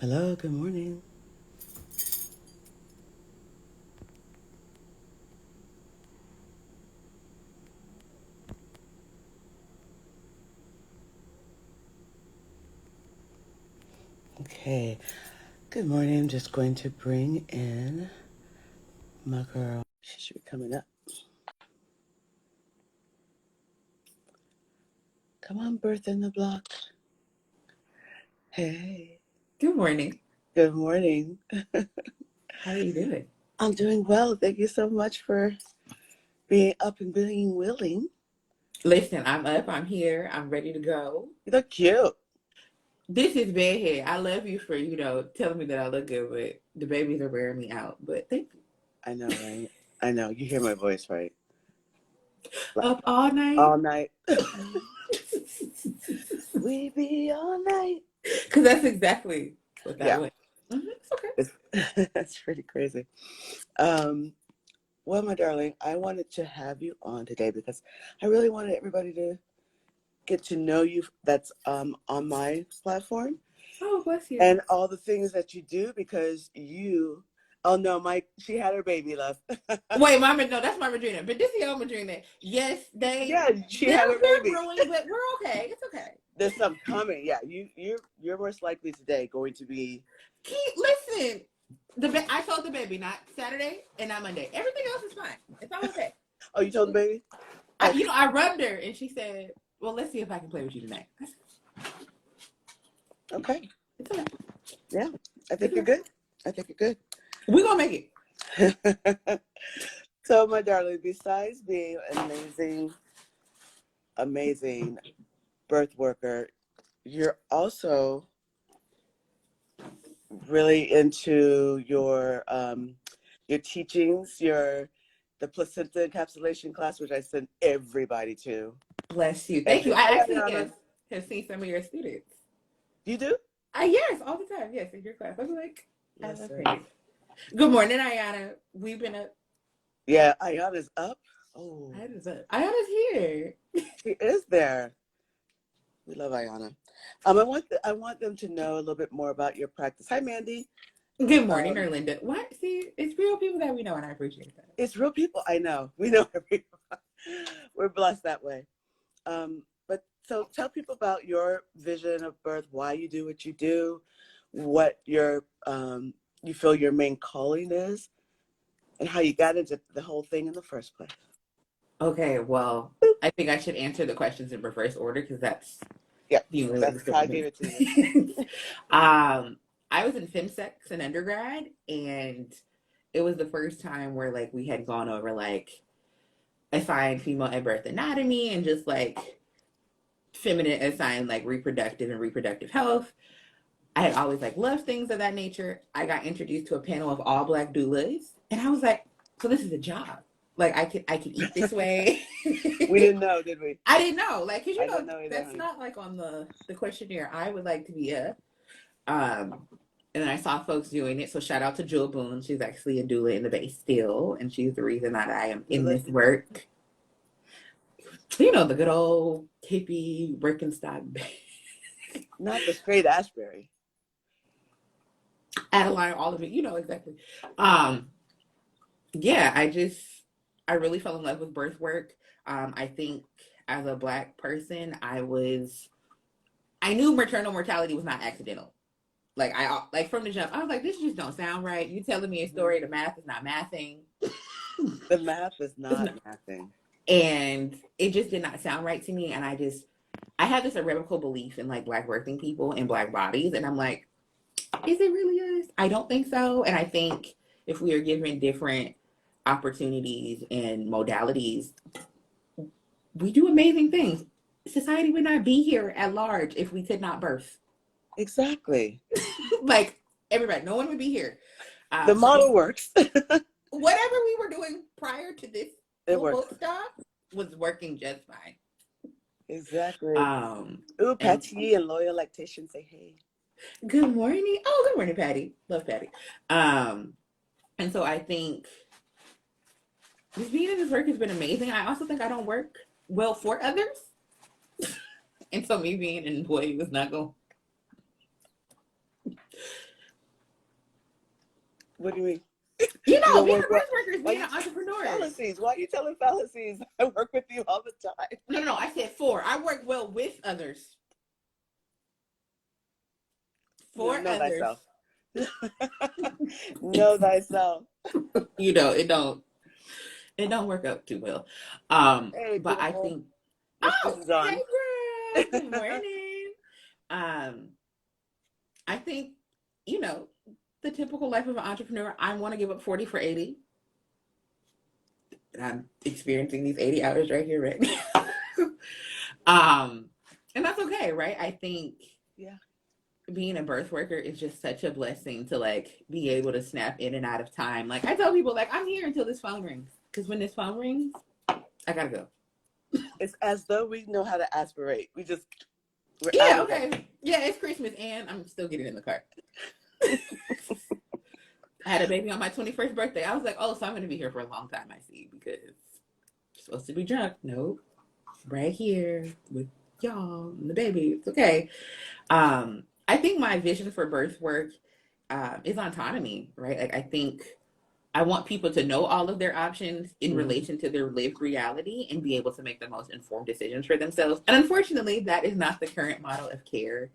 Hello, good morning. Okay, good morning. I'm just going to bring in my girl. She should be coming up. Come on, birth in the block. Hey, Good morning. good morning. How are you doing? I'm doing well. Thank you so much for being up and being willing. Listen, I'm up, I'm here, I'm ready to go. You look cute. This is bad hair. I love you for, telling me that I look good, but the babies are wearing me out. But thank you. I know, right? I know. You hear my voice, right? Like, Up all night. all night. We be all night. Because that's exactly what that Yeah, was. It's okay. it's pretty crazy. Um, Well, my darling, I wanted to have you on today because I really wanted everybody to get to know you that's on my platform Oh, bless you. and all the things that you do because you, oh no, she had her baby, love. Wait, Mama, no, that's Mama Madrina. But this is your Madrina. Yes, Yeah, she had her they're baby. growing, but we're okay. It's okay. There's something coming. Yeah, you're most likely today going to be. Listen, I told the baby not Saturday and not Monday. Everything else is fine. It's all okay. Oh, you told the baby? Okay. I rubbed her and she said, "Well, let's see if I can play with you tonight." I said, Okay. it's okay. Yeah, I think you're good. I think you're good. We're gonna make it. So, my darling, besides being an amazing birth worker, you're also really into your teachings, the placenta encapsulation class, which I send everybody to. Bless you. And Thank you. I actually Ayana, have seen some of your students. you do? Yes, all the time. Yes, in your class. I'm like, I love Listen. her. Good morning, Ayana. We've been up. Yeah, Ayana's up. Oh, Ayana's up. Ayana's here. she is there. We love Ayana. I want them to know a little bit more about your practice. Hi, Mandy. Good morning, Erlinda. What? See, it's real people that we know, and I appreciate that. It's real people. I know. We know everyone. We're blessed that way. But so tell people about your vision of birth, why you do what you do, what you feel your main calling is, and how you got into the whole thing in the first place. Okay, well, I think I should answer the questions in reverse order because that's That's how I gave it to you. I was in FemSex in undergrad, and it was the first time where like we had gone over like assigned female at birth anatomy and just like feminine assigned like reproductive and reproductive health. I had always like loved things of that nature. I got introduced to a panel of all Black doulas, and I was like, so this is a job. Like I could eat this way. We didn't know, did we? I didn't know, like, cause I didn't know either, that's honey. not like on the questionnaire. I would like to be a, and then I saw folks doing it. So shout out to Jewel Boone. She's actually a doula in the base still, and she's the reason that I am in this work. The good old hippie Birkenstock. Not the straight Ashbury. Adeline, all of it, exactly. Yeah, I really fell in love with birth work. I think as a Black person, I knew maternal mortality was not accidental. Like from the jump, I was like, this just don't sound right. You telling me a story, the math is not mathing. The math is not mathing. And it just did not sound right to me. And I have this irrevocable belief in like Black birthing people and Black bodies. And I'm like, is it really us? I don't think so. And I think if we are given different opportunities and modalities, we do amazing things. Society would not be here at large if we could not birth. Exactly. Like everybody, no one would be here. The model works. Whatever we were doing prior to this book stop was working just fine. Exactly. Ooh, Patty and Loyal Lactation say hey. Good morning. Oh, good morning, Patty. Love Patty. And so I think just being in this work has been amazing. I also think I don't work well for others. And so me being an employee was not going. What do you mean? You You know, don't being work a well? birth worker is Why being you an entrepreneur. fallacies? Why are you telling fallacies? I work with you all the time. No. I said for. I work well with others. For Know others. thyself. Know thyself. You know, it don't work out too well. Hey, But I beautiful. think, Miss oh, Susan's hey on. girl, good morning. I think, you know, the typical life of an entrepreneur, I want to give up 40 for 80. And I'm experiencing these 80 hours right here, right now. And that's okay, right? I think Yeah. being a birth worker is just such a blessing to like be able to snap in and out of time. Like I tell people, like I'm here until this phone rings, because when this phone rings, I gotta go. It's as though we know how to aspirate. We're out Yeah, of it. okay. Yeah, it's Christmas and I'm still getting in the car. I had a baby on my 21st birthday. I was like, oh, so I'm gonna be here for a long time, I see, because you're supposed to be drunk. Nope. Right here with y'all and the baby. It's okay. I think my vision for birth work is autonomy, right? Like I think I want people to know all of their options in relation to their lived reality and be able to make the most informed decisions for themselves. And unfortunately, that is not the current model of care.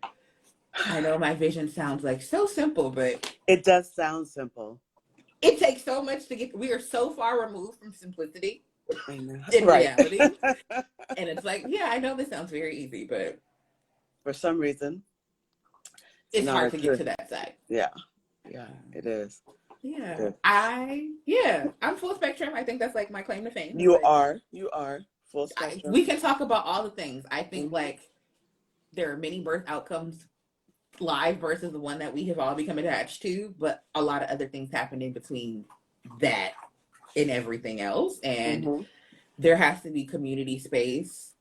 I know my vision sounds like so simple, but It does sound simple. it takes so much to get. We are so far removed from simplicity I know. in Right. reality. And it's like, yeah, I know this sounds very easy, but For some reason, it's not hard as to get good. to that side. Yeah. Yeah, it is. Yeah. It is. I'm full spectrum. I think that's like my claim to fame. It's You like are full spectrum. we can talk about all the things. I think like there are many birth outcomes live versus the one that we have all become attached to, but a lot of other things happen in between that and everything else. And there has to be community space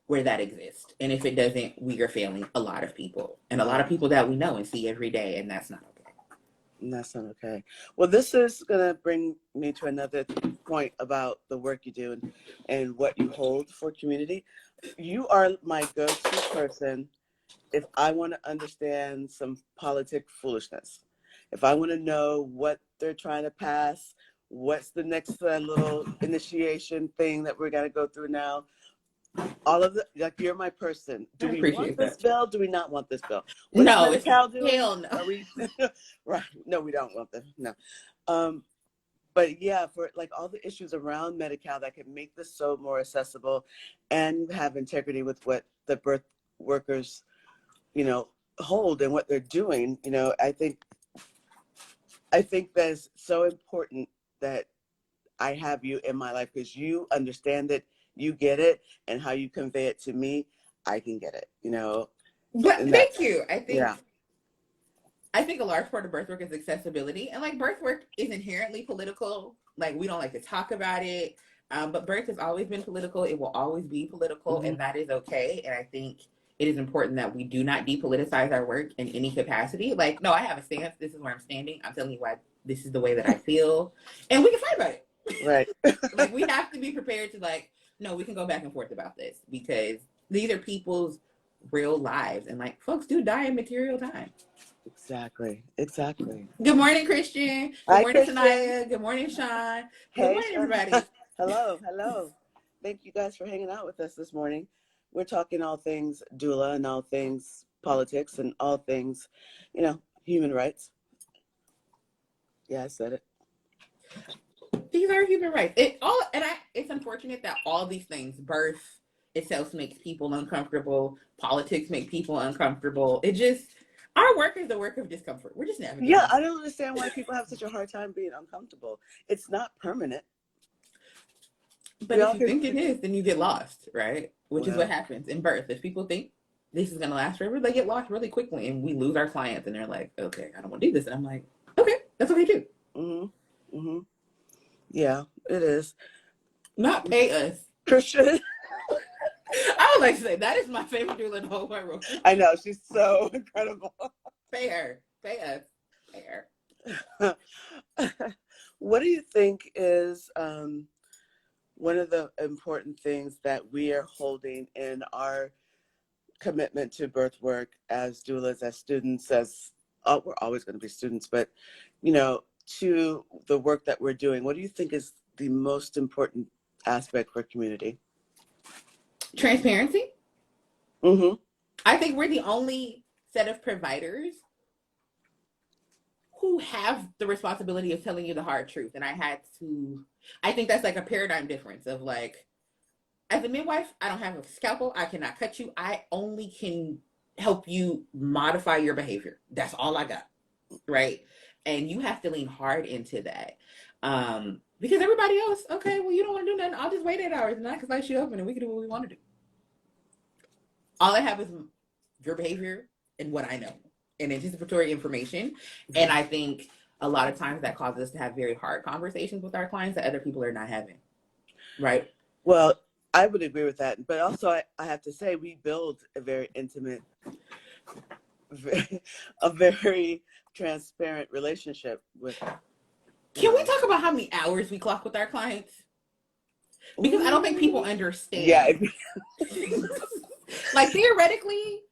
where that exists. And if it doesn't, we are failing a lot of people and a lot of people that we know and see every day, and that's not okay. And that's not okay. Well, this is going to bring me to another point about the work you do and what you hold for community. You are my go-to person if I want to understand some politic foolishness. If I want to know what they're trying to pass, what's the next little initiation thing that we're going to go through now, all of the, like, you're my person. Do I we want appreciate this that. bill? Do we not want this bill? What is No, it's Medi-Cal doing? hell no. Are we right? No, we don't want them. No. But yeah, for like all the issues around Medi-Cal that can make this so more accessible and have integrity with what the birth workers, hold and what they're doing, I think that's so important that I have you in my life because you understand it, you get it, and how you convey it to me, I can get it, But and thank that's, you. yeah. I think a large part of birth work is accessibility, and like birth work is inherently political. Like we don't like to talk about it, but birth has always been political. It will always be political, and that is okay. And I think it is important that we do not depoliticize our work in any capacity. Like, no, I have a stance. This is where I'm standing. I'm telling you why this is the way that I feel, and we can fight about it. Right. Like we have to be prepared to like, no, we can go back and forth about this because these are people's real lives, and like folks do die in material time. Exactly. Good morning, Christian. Good Hi, morning, Christian. Tanaya. Good morning, Sean. Good Hey, morning, Sean. everybody. Hello. Thank you guys for hanging out with us this morning. We're talking all things doula and all things politics and all things, human rights. Yeah, I said it. These are human rights. It's unfortunate that all these things, birth itself makes people uncomfortable. Politics make people uncomfortable. Our work is the work of discomfort. We're just navigating. Yeah, I don't understand why people have such a hard time being uncomfortable. It's not permanent. But if you think it is, then you get lost, right? Which is what happens in birth. If people think this is going to last forever, they get lost really quickly, and we lose our clients, and they're like, okay, I don't want to do this. And I'm like, okay, that's okay too. Yeah, it is. Not pay us. Christian. I would like to say that is my favorite doula in the whole wide world. I know, she's so incredible. Pay her. Pay us. Pay her. What do you think is one of the important things that we are holding in our commitment to birth work as doulas, as students, we're always going to be students, but to the work that we're doing, what do you think is the most important aspect for community? Transparency. Mm-hmm. I think we're the only set of providers who have the responsibility of telling you the hard truth. And I think that's like a paradigm difference of like, as a midwife, I don't have a scalpel. I cannot cut you. I only can help you modify your behavior. That's all I got. Right. And you have to lean hard into that. Because everybody else, okay, well, you don't want to do nothing. I'll just wait 8 hours and I can light you open and we can do what we want to do. All I have is your behavior and what I know and anticipatory information. And I think a lot of times that causes us to have very hard conversations with our clients that other people are not having. Right. Well, I would agree with that. But also, I have to say, we build a very intimate, a very transparent relationship with. Can we talk about how many hours we clock with our clients? Because I don't think people understand. Yeah. Like, theoretically,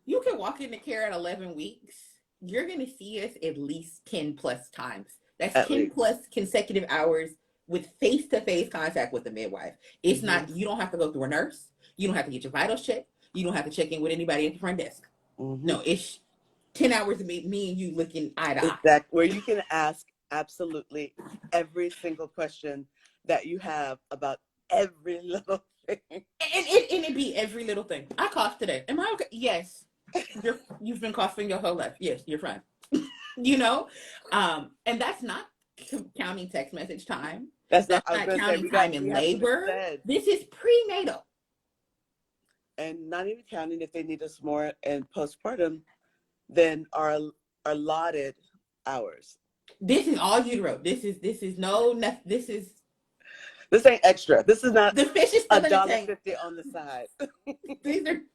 you can walk into care at 11 weeks. You're going to see us at least 10 plus times. That's at 10 least. Plus consecutive hours with face-to-face contact with the midwife. It's not, you don't have to go through a nurse. You don't have to get your vitals checked. You don't have to check in with anybody at the front desk. No, it's 10 hours of me and you looking eye to eye. Exactly. Where you can ask absolutely every single question that you have about every little thing. And it be every little thing. I coughed today. Am I okay? Yes. You've been coughing your whole life. Yes, you're fine. You know? And that's not counting text message time. That's not counting time in labor. This is prenatal. And not even counting if they need us more in postpartum than our allotted hours. This is all utero. This is This ain't extra. This is not the fish is still $1.50 on the side.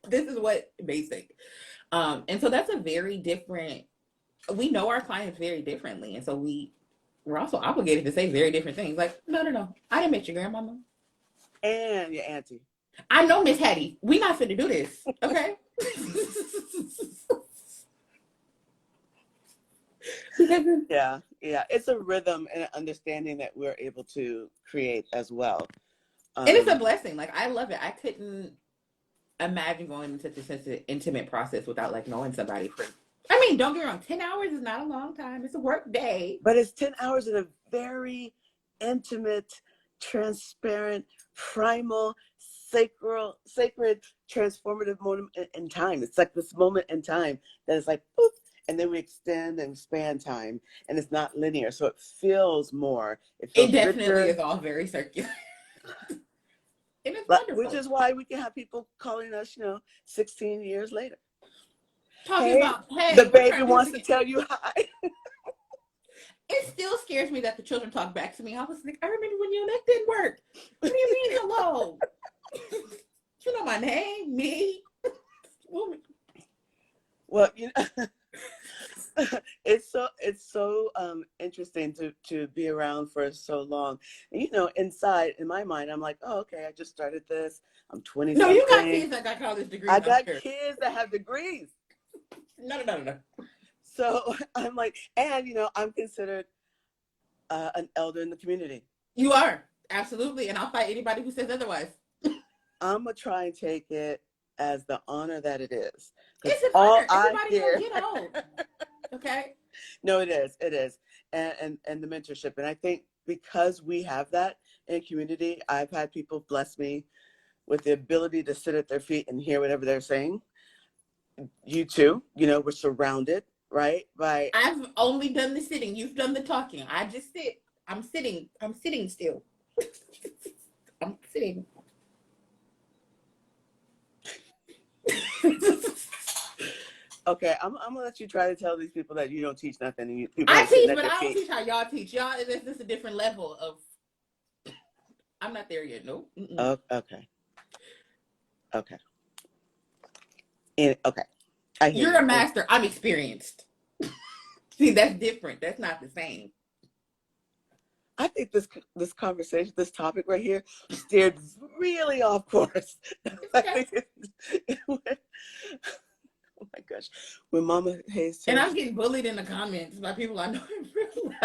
This is what basic. And so that's a very different. We know our clients very differently, and so we're also obligated to say very different things. Like, no, I didn't meet your grandmama and your auntie. I know Miss Hattie. We not finna do this, okay? Yeah. It's a rhythm and an understanding that we're able to create as well. And it's a blessing. Like, I love it. I couldn't imagine going into such an intimate process without like knowing somebody for. I mean, don't get me wrong. 10 hours is not a long time. It's a work day. But it's 10 hours in a very intimate, transparent, primal, sacred, transformative moment in time. It's like this moment in time that is like, boop, and then we extend and expand time, and it's not linear, so it feels more. It definitely richer. Is all very circular. And it's wonderful. Which is why we can have people calling us, 16 years later. Talking about, the baby wants to tell you hi. It still scares me that the children talk back to me. I was like, I remember when your neck didn't work. What do you mean, hello? You know my name, me. Well, it's so interesting to be around for so long. And, inside, in my mind, I'm like, oh, okay, I just started this. I'm 20. No, you got kids that got college degrees. I got kids that have degrees. No. So I'm like, and I'm considered an elder in the community. You are, absolutely, and I'll fight anybody who says otherwise. I'm gonna try and take it as the honor that it is. It's an honor. Everybody will get old. Okay. No, it is, and the mentorship, and I think because we have that in a community, I've had people bless me with the ability to sit at their feet and hear whatever they're saying. You too, we're surrounded, right? I've only done the sitting. You've done the talking. I just sit. I'm sitting still. I'm sitting. Okay, I'm gonna let you try to tell these people that you don't teach nothing. And I teach, but I don't teach how y'all teach. Y'all, this is a different level of. I'm not there yet. No. Oh, okay. Okay. You're a master. I'm experienced. See, that's different. That's not the same. I think this conversation, this topic right here, steered really off course. Okay. Oh my gosh. When Mama Haize and I'm getting bullied in the comments by people I know in real life.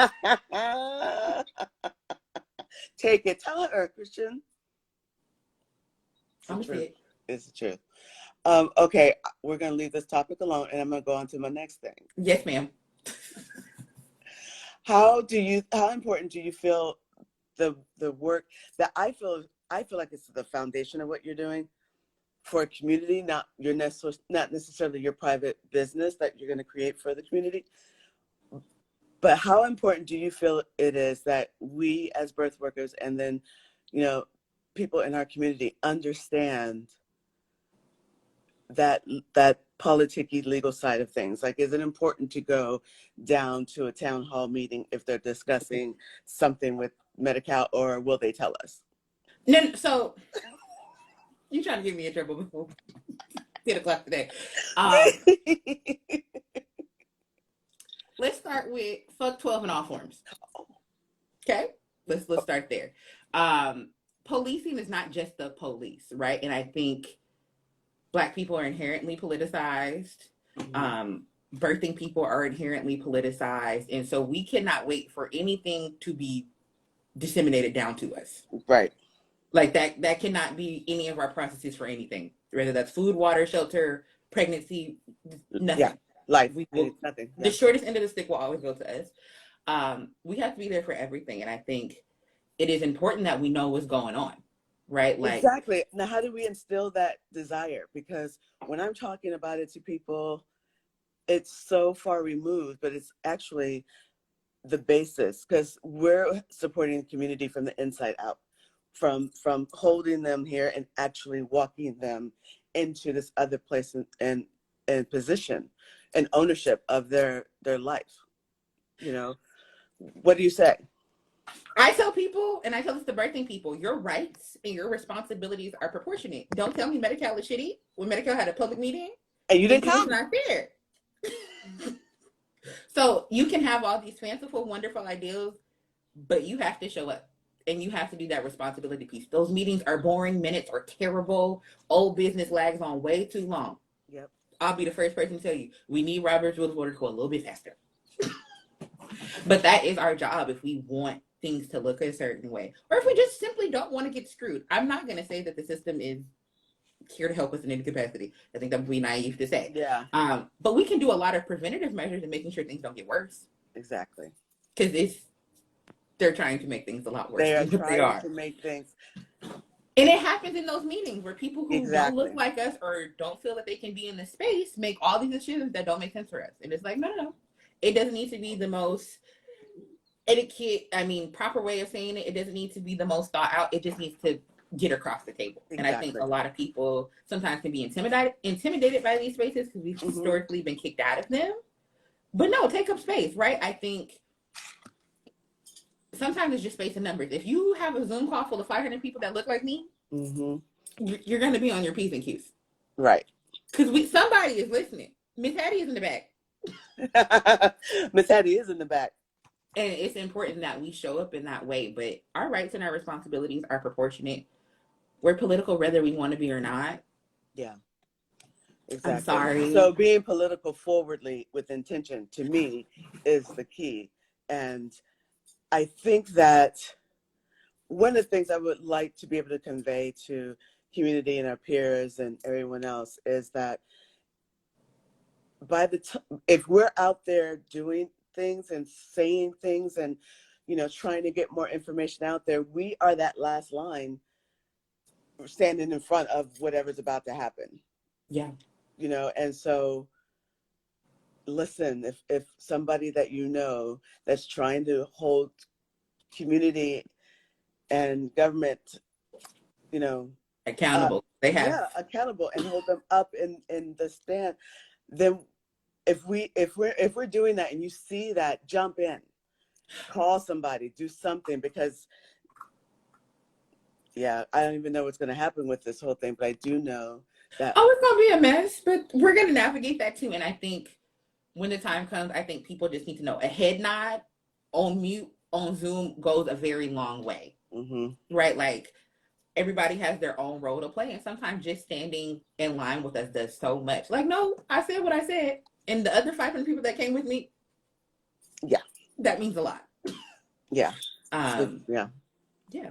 Take it. Tell her, Christian. It's the I'm gonna say truth. it. It's the truth. Okay, we're going to leave this topic alone, and I'm going to go on to my next thing. Yes, ma'am. How important do you feel the work that I feel like it's the foundation of what you're doing for a community, not necessarily your private business that you're going to create for the community, but how important do you feel it is that we as birth workers and then, people in our community understand that politicky legal side of things? Like, is it important to go down to a town hall meeting if they're discussing something with Medi-Cal, or will they tell us? No, so you trying to get me in trouble before 10 o'clock today. Let's start with fuck 12 and all forms. Okay, let's start there. Policing is not just the police, right? And I think Black people are inherently politicized. Mm-hmm. Birthing people are inherently politicized, and so we cannot wait for anything to be disseminated down to us. Right. Like that cannot be any of our processes for anything, whether that's food, water, shelter, pregnancy, nothing. Yeah, life. Nothing. Yeah. The shortest end of the stick will always go to us. We have to be there for everything, and I think it is important that we know what's going on, right? Like, exactly. Now, how do we instill that desire? Because when I'm talking about it to people, it's so far removed, but it's actually the basis, because we're supporting the community from the inside out, from holding them here and actually walking them into this other place and position and ownership of their life. What do you say? I tell people, and I tell this to birthing people, your rights and your responsibilities are proportionate. Don't tell me Medi-Cal is shitty when Medi-Cal had a public meeting and you didn't come. It's not fair. So you can have all these fanciful, wonderful ideals, but you have to show up and you have to do that responsibility piece. Those meetings are boring. Minutes are terrible. Old business lags on way too long. Yep. I'll be the first person to tell you, we need Robert's Rules of Order to go a little bit faster. But that is our job if we want things to look a certain way, or if we just simply don't want to get screwed. I'm not going to say that the system is here to help us in any capacity. I think that would be naive to say. Yeah. But we can do a lot of preventative measures in making sure things don't get worse. Exactly. Because they're trying to make things a lot worse. They are trying to make things. And it happens in those meetings where people who don't look like us or don't feel that they can be in the space make all these decisions that don't make sense for us. And it's like, no. It doesn't need to be the most proper way of saying it. It doesn't need to be the most thought out. It just needs to get across the table. Exactly. And I think a lot of people sometimes can be intimidated by these spaces because we've historically been kicked out of them. But no, take up space, right? I think sometimes it's just space and numbers. If you have a Zoom call full of 500 people that look like me, you're going to be on your P's and Q's. Right. Because somebody is listening. Miss Hattie is in the back. Miss Hattie is in the back. And it's important that we show up in that way. But our rights and our responsibilities are proportionate. We're political whether we want to be or not. Yeah. Exactly. I'm sorry. So being political forwardly with intention, to me, is the key. And I think that one of the things I would like to be able to convey to community and our peers and everyone else is that if we're out there doing things and saying things and trying to get more information out there, we are that last line standing in front of whatever's about to happen. Yeah. And so listen, if somebody that that's trying to hold community and government accountable, accountable and hold them up in the stand, then if we're doing that and you see that, jump in, call somebody, do something, because I don't even know what's going to happen with this whole thing, but I do know that it's going to be a mess, but we're going to navigate that too. And I think when the time comes, I think people just need to know a head nod on mute on Zoom goes a very long way. Right? Like, everybody has their own role to play, and sometimes just standing in line with us does so much. Like, no, I said what I said. And the other 500 people that came with me, that means a lot. Yeah. Um, Yeah. yeah.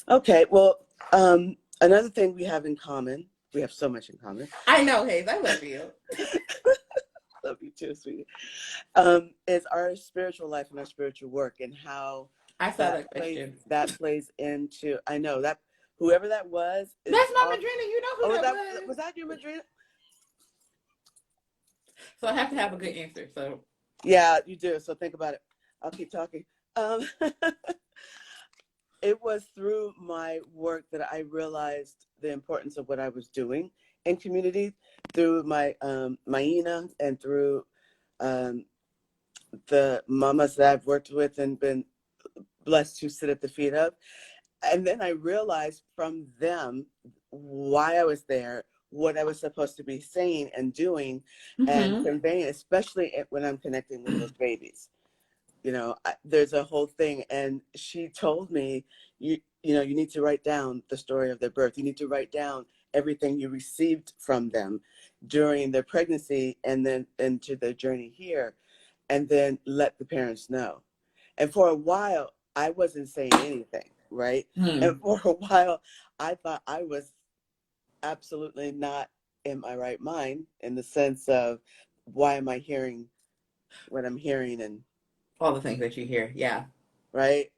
Okay. Well, another thing we have in common, we have so much in common. I know, Haize, I love you. Love you too, sweetie. Is our spiritual life and our spiritual work, and how I saw that question. that plays into. I know that whoever that was is That's my off. Madrina. You know who Oh, that was. was that your Madrina? So I have to have a good answer. So Yeah, you do. So think about it. I'll keep talking. Um, it was through my work that I realized the importance of what I was doing in community, through my Maina, and through um, the mamas that I've worked with and been blessed to sit at the feet of. And then I realized from them why I was there, what I was supposed to be saying and doing and conveying, especially when I'm connecting with those babies. You know, there's a whole thing. And she told me, you know, you need to write down the story of their birth. You need to write down everything you received from them during their pregnancy and then into their journey here, and then let the parents know. And for a while, I wasn't saying anything, right? And for a while, I thought I was absolutely not in my right mind, in the sense of, why am I hearing what I'm hearing, and all the things that you hear. Yeah. right?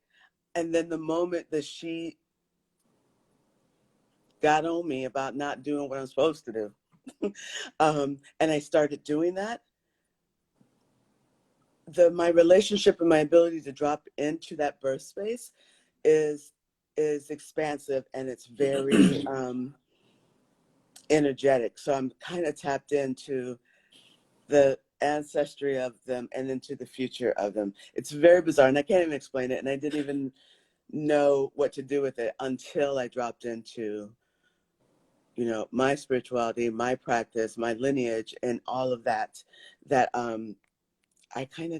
And then the moment that she got on me about not doing what I'm supposed to do, and I started doing that, my relationship and my ability to drop into that birth space is expansive, and it's very energetic. So I'm kind of tapped into the ancestry of them and into the future of them. It's very bizarre, and I can't even explain it, and I didn't even know what to do with it until I dropped into, you know, my spirituality, my practice, my lineage, and all of that I kind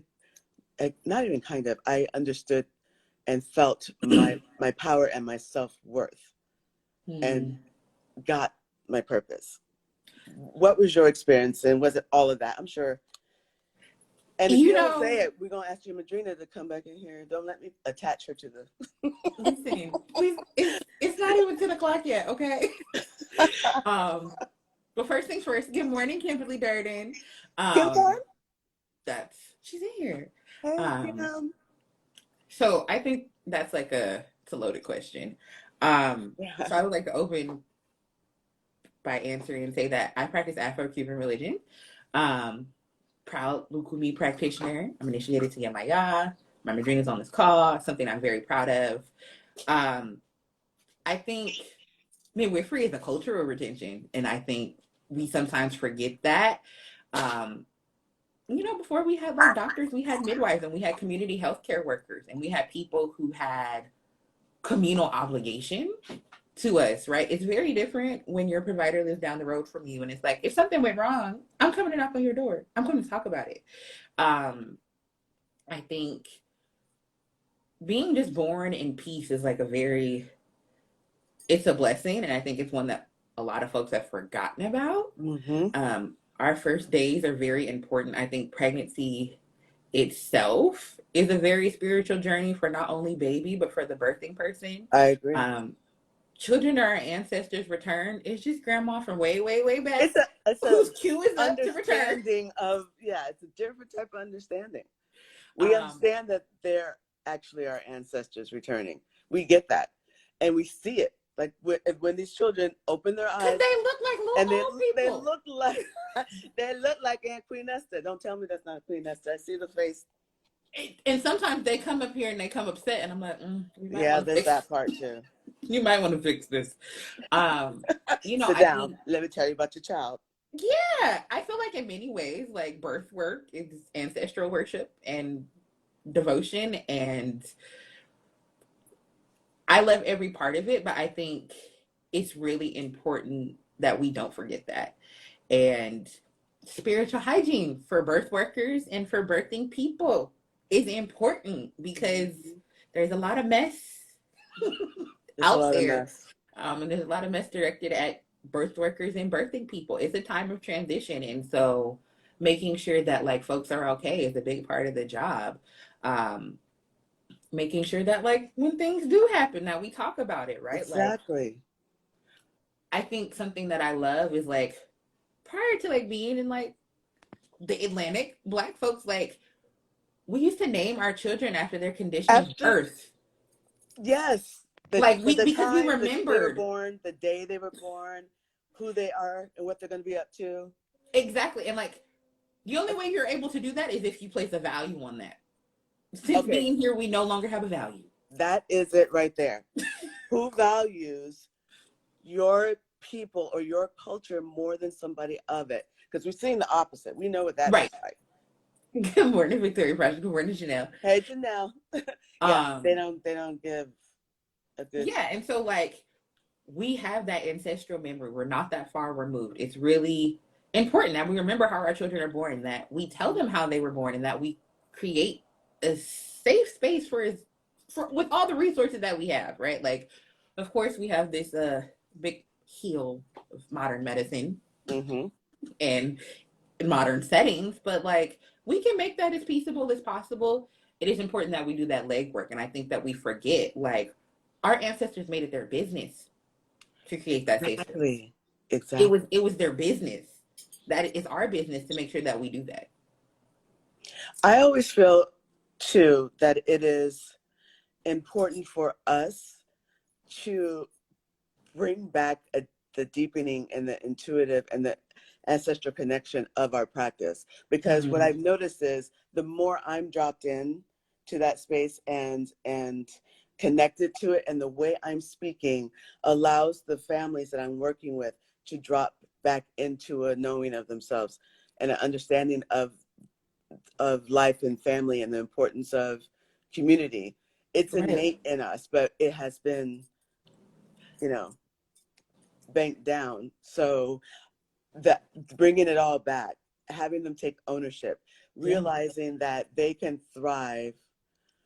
of, not even kind of, I understood and felt my power and my self-worth, and got my purpose. What was your experience, and was it all of that? I'm sure. And if you don't say it, we're gonna ask your Madrina to come back in here. Don't let me attach her to the Listen, please, it's not even 10 o'clock yet, okay? But first things first, good morning, Kimberly Durden. She's in here. Hey, So I think that's like it's a loaded question. So I would like to open by answering and say that I practice Afro-Cuban religion. Proud Lukumi practitioner. I'm initiated to Yamaya. My Madrina is on this call, something I'm very proud of. I think midwifery is a cultural retention, and I think we sometimes forget that. You know, before we had like doctors, we had midwives, and we had community healthcare workers, and we had people who had communal obligation to us, right? It's very different when your provider lives down the road from you, and it's like, if something went wrong, I'm coming to knock on your door. I'm coming to talk about it. I think being just born in peace is like it's a blessing, and I think it's one that a lot of folks have forgotten about. Our first days are very important. I think pregnancy itself is a very spiritual journey for not only baby, but for the birthing person. I agree. Children are our ancestors' return. It's just grandma from way, way, way back. It's whose cue is up to return. Understanding of, yeah, it's a different type of understanding. We understand that they're actually our ancestors returning. We get that, and we see it. Like when these children open their eyes, they look like little old people. They look like Aunt Queen Esther. Don't tell me that's not Queen Esther. I see the face. And sometimes they come up here and they come upset, and I'm like, yeah, there's that part too. You might want to fix this. You know, sit down. Let me tell you about your child. Yeah, I feel like in many ways, like birth work is ancestral worship and devotion, and I love every part of it, but I think it's really important that we don't forget that. And spiritual hygiene for birth workers and for birthing people is important, because there's a lot of mess out there. And there's a lot of mess directed at birth workers and birthing people. It's a time of transition. And so making sure that like folks are okay is a big part of the job. Um, Making sure that like when things do happen, that we talk about it, right? Like Exactly. I think something that I love is like prior to like being in like the Atlantic, Black folks like we used to name our children after their condition of After, birth. yes, Like the because we time that they were remembered. born, the day they were born, who they are, and what they're going to be up to. Exactly. And like the only way you're able to do that is if you place a value on that. Since Okay, being here, we no longer have a value. that is it right there. Who values your people or your culture more than somebody of it? Because we've seen the opposite. We know what that Right. looks like. Good morning, Victoria Project. Good morning, Janelle. Hey, Janelle. Yeah, they Um, don't give a good. yeah, and so like we have that ancestral memory. We're not that far removed. It's really important that we remember how our children are born, that we tell them how they were born, and that we create a safe space for with all the resources that we have, right? Like, of course, we have this big heal of modern medicine Mm-hmm. and in modern settings, but like we can make that as peaceable as possible. It is important that we do that legwork, and I think that we forget like our ancestors made it their business to create that safe space. Exactly. Exactly. It was their business. That is our business to make sure that we do that. I always feel too that it is important for us to bring back the deepening and the intuitive and the ancestral connection of our practice. Because what Mm-hmm. I've noticed is the more I'm dropped in to that space and connected to it, and the way I'm speaking allows the families that I'm working with to drop back into a knowing of themselves and an understanding of life and family and the importance of community. It's Right. innate in us, but it has been, you know, banked down. So that bringing it all back, having them take ownership, Yeah. realizing that they can thrive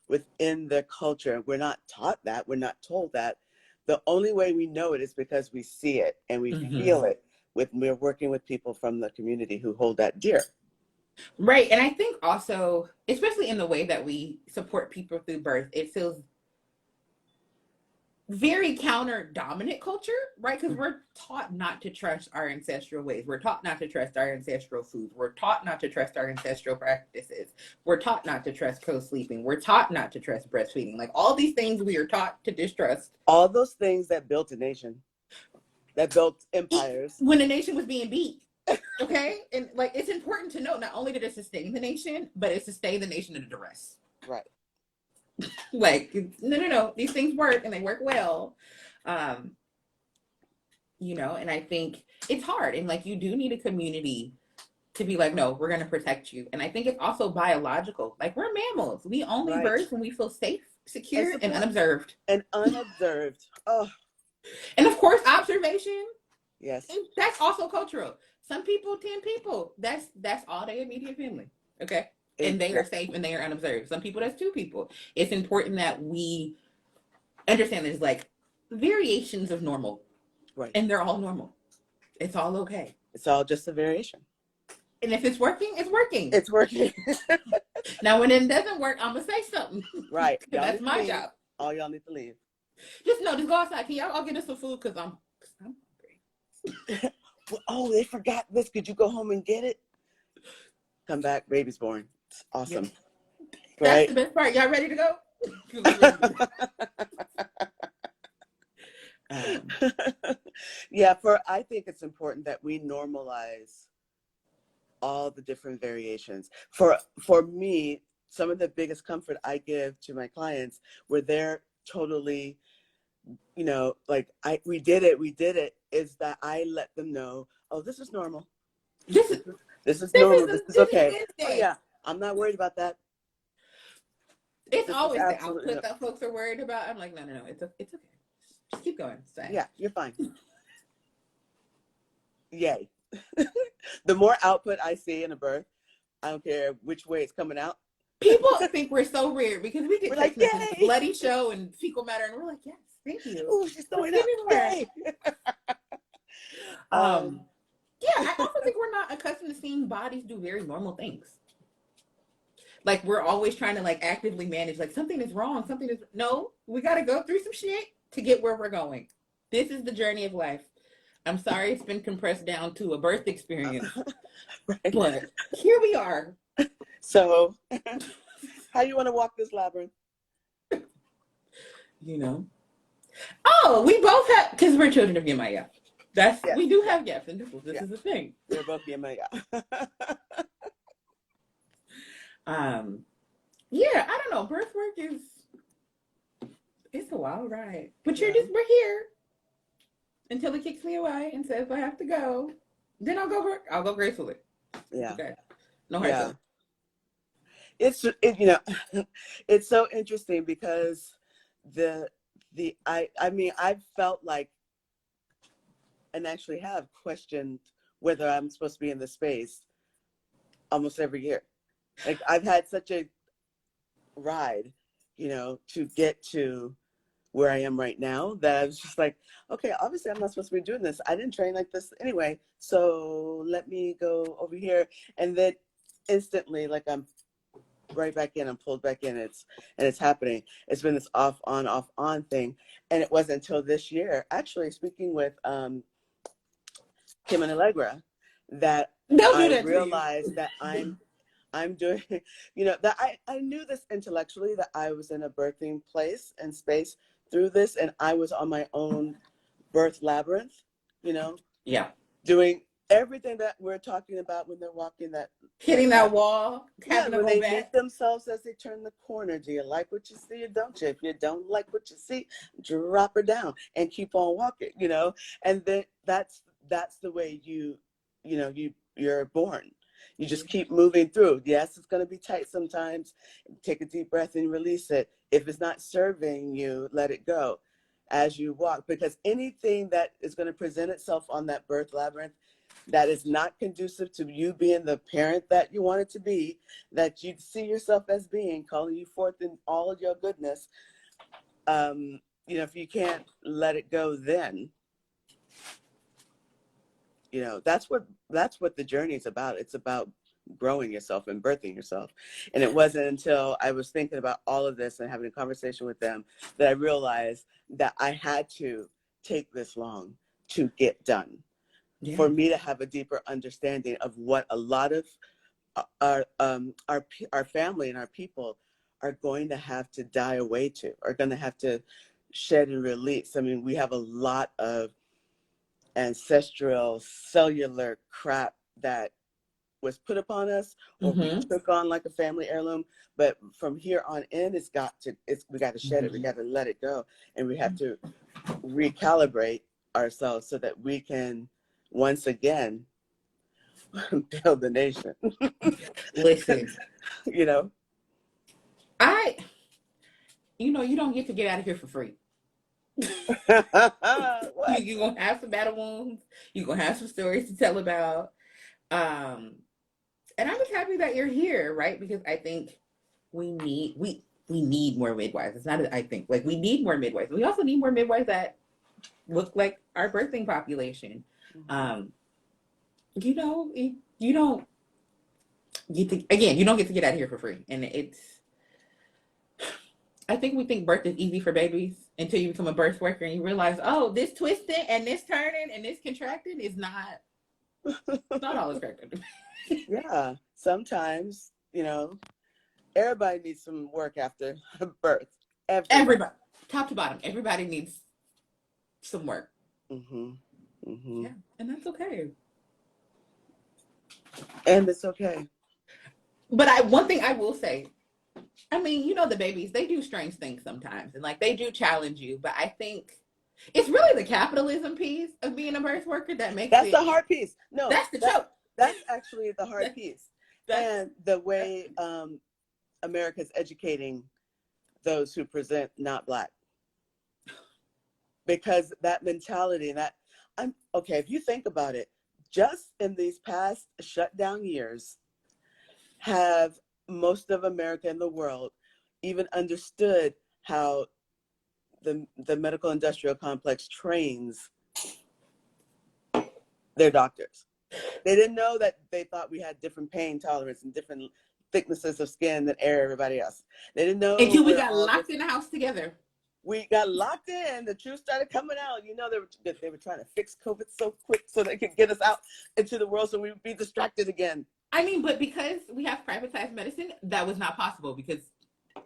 within their culture. We're not taught that. We're not told that. The only way we know it is because we see it and we Mm-hmm. feel it. We're working with people from the community who hold that dear. Right. And I think also, especially in the way that we support people through birth, it feels very counter dominant culture, right? Because we're taught not to trust our ancestral ways. We're taught not to trust our ancestral foods. We're taught not to trust our ancestral practices. We're taught not to trust co-sleeping. We're taught not to trust breastfeeding. Like all these things we are taught to distrust. All those things that built a nation, that built empires. When the nation was being beat. Okay? And like it's important to note not only did it sustain the nation, but it sustained the nation under duress. Right. Like no, these things work and they work well. You know, and I think it's hard, and like you do need a community to be like, no, we're going to protect you. And I think it's also biological. Like we're mammals, we only Right. birth when we feel safe, And secure, and support. unobserved. And unobserved. Oh, And of course observation, yes. and that's also cultural. Some people, 10 people, that's all their immediate family. Okay. And they are safe and they are unobserved. Some people, that's 2 people. It's important that we understand there's like variations of normal. Right. And they're all normal. It's all okay. It's all just a variation. And if it's working, it's working. It's working. Now, when it doesn't work, I'm going to say something. Right. That's my job. All y'all need to leave. Just go outside. Can y'all all get us some food? Because I'm hungry. Oh, they forgot this. Could you go home and get it? Come back. Baby's born. It's awesome. Yeah. Right? That's the best part. Y'all ready to go? Yeah, I think it's important that we normalize all the different variations. For me, some of the biggest comfort I give to my clients where they're totally, you know, like we did it, is that I let them know, oh, this is normal. This is normal. This is okay. Oh yeah, I'm not worried about that. It's always the output that folks are worried about. I'm like, no, it's okay. Just keep going. Yeah, you're fine. Yay. The more output I see in a birth, I don't care which way it's coming out. People think we're so weird because we get like, yay! Bloody show and fecal matter, and we're like, yes, thank you. Oh, she's throwing up. Yay. Yeah, I also think we're not accustomed to seeing bodies do very normal things. Like we're always trying to like actively manage, like something is wrong, something is no, we got to go through some shit to get where we're going. This is the journey of life. I'm sorry it's been compressed down to a birth experience, Right. but here we are. So, how you want to walk this labyrinth? You know. Oh, we both have, because we're children of Yemaya. That's Yes. we do have gaps and nipples. This Yeah. is the thing. We're both Yemaya. Yeah, I don't know. Birth work is it's a wild ride. But Yeah. we're here until it kicks me away and says I have to go. Then I'll go gracefully. Yeah. Okay. No hard feelings. It's you know, it's so interesting because I mean I've felt like and actually have questioned whether I'm supposed to be in this space almost every year. Like I've had such a ride, you know, to get to where I am right now that I was just like, okay, obviously I'm not supposed to be doing this. I didn't train like this anyway. So let me go over here. And then instantly, like I'm right back in, I'm pulled back in. It's happening. It's been this off on thing. And it wasn't until this year, actually speaking with Kim and Allegra, that I realized that I'm doing, you know, that I knew this intellectually, that I was in a birthing place and space through this, and I was on my own birth labyrinth, you know? Yeah. Doing everything that we're talking about when they're walking that. Hitting that wall. Yeah, when they meet themselves as they turn the corner. Do you like what you see or don't you? If you don't like what you see, drop her down and keep on walking, you know? And then that's the way you're born. You just keep moving through. Yes, it's going to be tight sometimes. Take a deep breath and release it. If it's not serving you, let it go as you walk. Because anything that is going to present itself on that birth labyrinth that is not conducive to you being the parent that you want it to be, that you see yourself as being, calling you forth in all of your goodness, you know, if you can't let it go, then you know, that's what the journey is about. It's about growing yourself and birthing yourself. And it wasn't until I was thinking about all of this and having a conversation with them that I realized that I had to take this long to get done. Yeah. For me to have a deeper understanding of what a lot of our family and our people are going to have to die away to, are going to have to shed and release. I mean, we have a lot of ancestral cellular crap that was put upon us or we took on like a family heirloom, but from here on in we got to shed it, we got to let it go, and we have to recalibrate ourselves so that we can once again build the nation. Listen, you know, you don't get to get out of here for free. You're gonna have some battle wounds. You're gonna have some stories to tell about. And I'm just happy that you're here, right? Because I think we need more midwives. It's not that I think, like, we need more midwives. We also need more midwives that look like our birthing population. You know, you don't get to get out of here for free. And I think we think birth is easy for babies until you become a birth worker and you realize, oh, this twisting and this turning and this contracting is not all it's correct. Yeah, sometimes, you know, everybody needs some work after birth. Everybody, top to bottom, everybody needs some work. Yeah, and that's okay. And it's okay. But one thing I will say, I mean, you know, the babies, they do strange things sometimes, and like they do challenge you. But I think it's really the capitalism piece of being a birth worker that makes that's the hard piece. No, that's the choke. That's actually the hard piece. And the way America's educating those who present not Black. Because that mentality, if you think about it, just in these past shutdown years, have most of America and the world even understood how the medical industrial complex trains their doctors. They didn't know that they thought we had different pain tolerance and different thicknesses of skin than everybody else. They didn't know Until we we're got all locked different. in the house together. We got locked in. The truth started coming out. You know, they were trying to fix COVID so quick so they could get us out into the world so we would be distracted again. I mean, but because we have privatized medicine, that was not possible because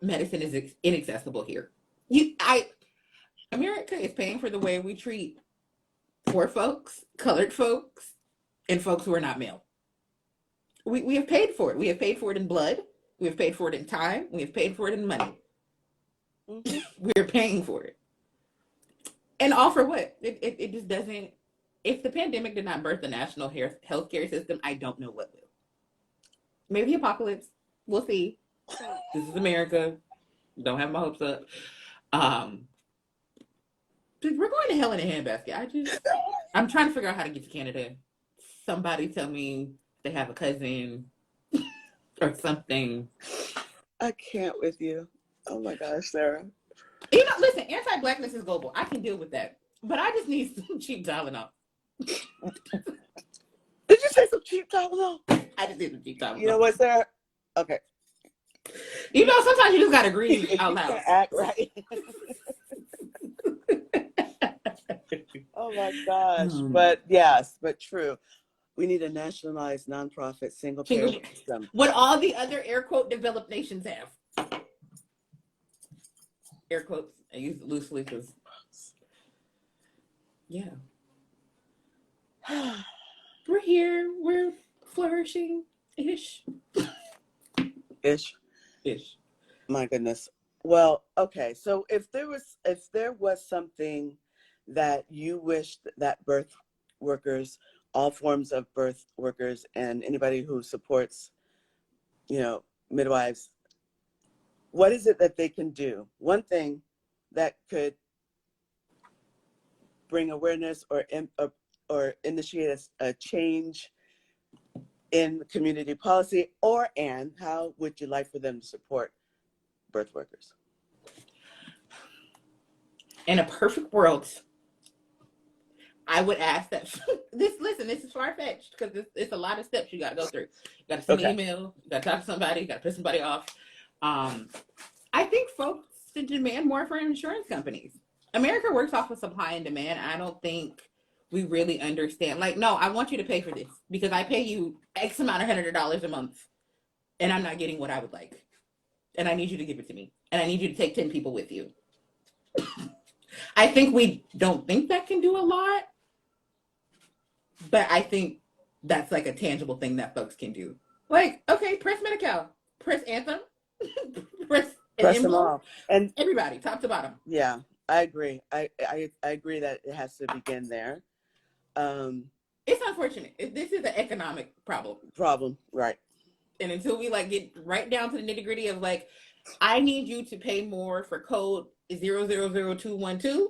medicine is inaccessible here. America is paying for the way we treat poor folks, colored folks, and folks who are not male. We have paid for it. We have paid for it in blood. We have paid for it in time. We have paid for it in money. Mm-hmm. We're paying for it. And all for what? It just doesn't. If the pandemic did not birth the national healthcare system, I don't know what will. Maybe apocalypse. We'll see. This is America. Don't have my hopes up. We're going to hell in a handbasket. I'm trying to figure out how to get to Canada. Somebody tell me they have a cousin or something. I can't with you. Oh my gosh, Sarah. You know, listen, anti-blackness is global. I can deal with that. But I just need some cheap Tylenol. Did you say some cheap Tylenol? I just need some cheap Tylenol. You know what, Sarah? Okay. You know, sometimes you just gotta grieve out loud. Act right. Oh my gosh. But yes, but true. We need a nationalized, nonprofit, single-payer system. What all the other air quote developed nations have. Air quotes. I use it loosely because, yeah. We're here. We're flourishing. Ish. My goodness. Well, okay. So if there was something that you wished that birth workers, all forms of birth workers, and anybody who supports, you know, midwives, what is it that they can do? One thing that could bring awareness or initiate a change in community policy, and how would you like for them to support birth workers? In a perfect world, I would ask that this is far-fetched because it's a lot of steps you got to go through. You got to send an email, you got to talk to somebody, you got to piss somebody off. I think folks should demand more from insurance companies. America works off of supply and demand. I don't think we really understand. Like, no, I want you to pay for this because I pay you X amount of $100 a month and I'm not getting what I would like. And I need you to give it to me. And I need you to take 10 people with you. I think we don't think that can do a lot. But I think that's like a tangible thing that folks can do. Like, okay, press Medi-Cal, press Anthem, press them all, and everybody, top to bottom. Yeah, I agree. I agree that it has to begin there. It's unfortunate. This is an economic problem, right? And until we like get right down to the nitty gritty of like, I need you to pay more for code 000212,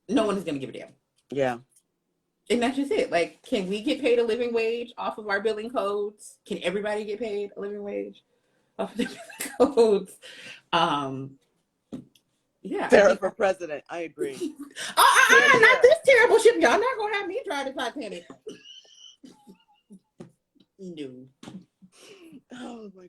no one is going to give a damn. Yeah. And that's just it. Like, can we get paid a living wage off of our billing codes? Can everybody get paid a living wage off of their billing codes? Yeah. Sarah for president. I agree. Not this terrible shit. Y'all not gonna have me try the Titanic. No. Oh my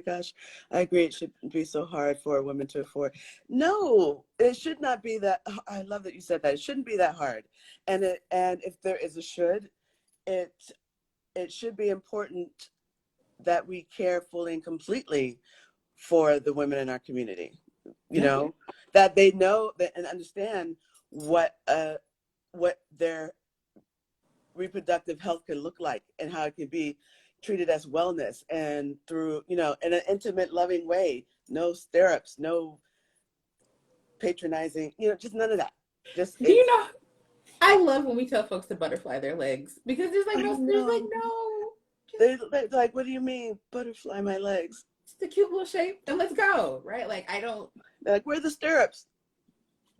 gosh. I agree. It should be so hard for women to afford. No, it should not be that. I love that you said that. It shouldn't be that hard. And if there is a should, it should be important that we care fully and completely for the women in our community. You know, that they know that and understand what their reproductive health can look like and how it can be treated as wellness and through, you know, in an intimate, loving way. No stirrups, no patronizing, you know, just none of that. Just you know, I love when we tell folks to butterfly their legs because there's like no. They're like, what do you mean, butterfly my legs? It's the cute little shape, and let's go, right? Like They're like, where are the stirrups?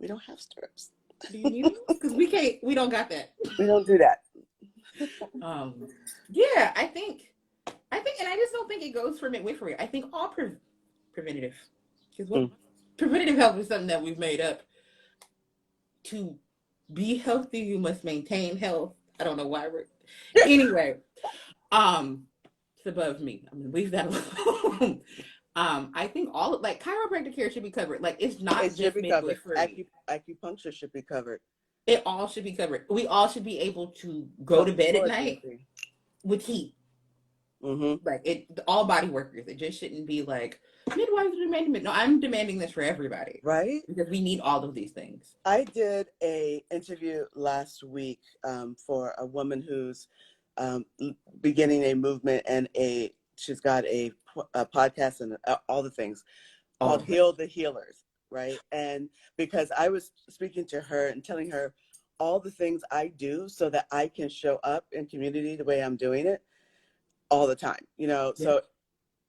We don't have stirrups. Do you need them? Because we don't got that. We don't do that. Yeah, I think, and I just don't think it goes for midwifery. I think all preventative, because preventative health is something that we've made up. To be healthy, you must maintain health. I don't know why Anyway, it's above me. I'm gonna leave that alone. I think all of, like, chiropractic care should be covered. Like, it's not It should just be covered. midwifery. Acupuncture should be covered. It all should be covered. We all should be able to go to Pelvic bed at floor night therapy. with heat. Mm-hmm. Like, it, all body workers. It just shouldn't be like midwives demanding it. No, I'm demanding this for everybody. Right? Because we need all of these things. I did a interview last week for a woman who's beginning a movement, and she's got a podcast and all the things called Heal the Healers, right? And because I was speaking to her and telling her all the things I do so that I can show up in community the way I'm doing it all the time, you know? Yeah. So,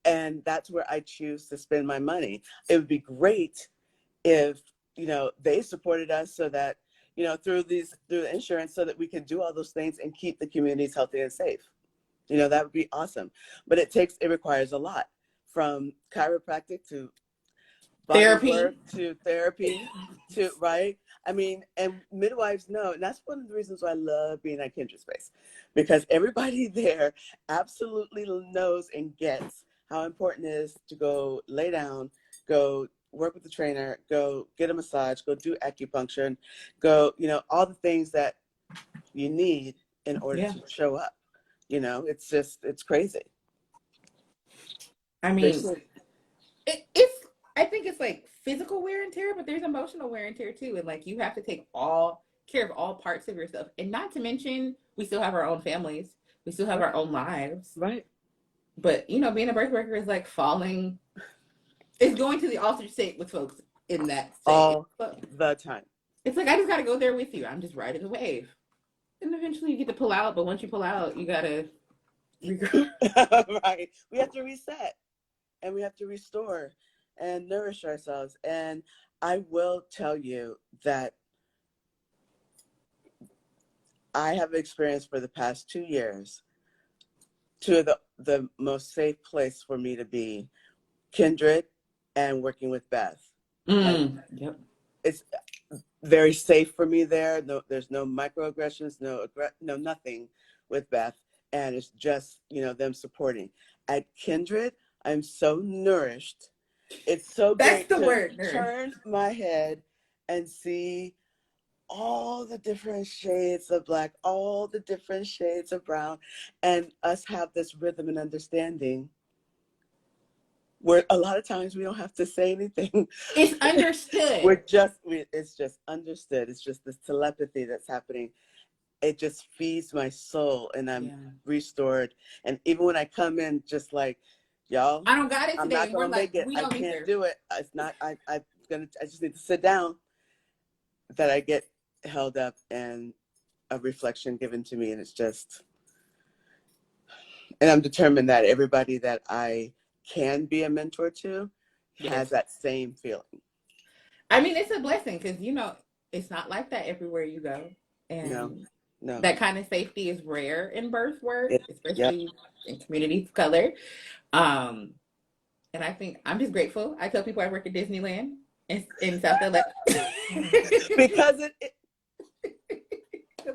and that's where I choose to spend my money. It would be great if, you know, they supported us so that, you know, through the insurance, so that we could do all those things and keep the communities healthy and safe. You know, that would be awesome. But it requires a lot, from chiropractic to Therapy work to therapy to, right? I mean, and midwives know, and that's one of the reasons why I love being at Kindred Space, because everybody there absolutely knows and gets how important it is to go lay down, go work with the trainer, go get a massage, go do acupuncture, and go, you know, all the things that you need in order to show up. You know, it's crazy. I mean, it's, I think it's like physical wear and tear, but there's emotional wear and tear too. And like, you have to take care of all parts of yourself. And not to mention, we still have our own families. We still have our own lives. Right. But, you know, being a birth worker is like it's going to the altered state with folks in that state. All the time. It's like, I just got to go there with you. I'm just riding the wave. And eventually you get to pull out. But once you pull out, you got to regroup. Right. We have to reset, and we have to restore and nourish ourselves. And I will tell you that I have experienced for the past 2 years, two of the most safe place for me to be, Kindred and working with Beth. Yep. It's very safe for me there. No, there's no microaggressions, no nothing with Beth. And it's just, you know, them supporting. At Kindred, I'm so nourished. It's so That's great the to word, turn my head and see all the different shades of Black, all the different shades of brown, and us have this rhythm and understanding where a lot of times we don't have to say anything. It's understood. It's just understood. It's just this telepathy that's happening. It just feeds my soul, and I'm restored. And even when I come in, just like, y'all, I don't got it today. I'm not gonna make it. I can't do it. It's not. I just need to sit down. That I get held up and a reflection given to me, and it's just. And I'm determined that everybody that I can be a mentor to has that same feeling. I mean, it's a blessing, because, you know, it's not like that everywhere you go. And no. That kind of safety is rare in birth work, especially in communities of color. And I think I'm just grateful. I tell people I work at Disneyland in South LA. Because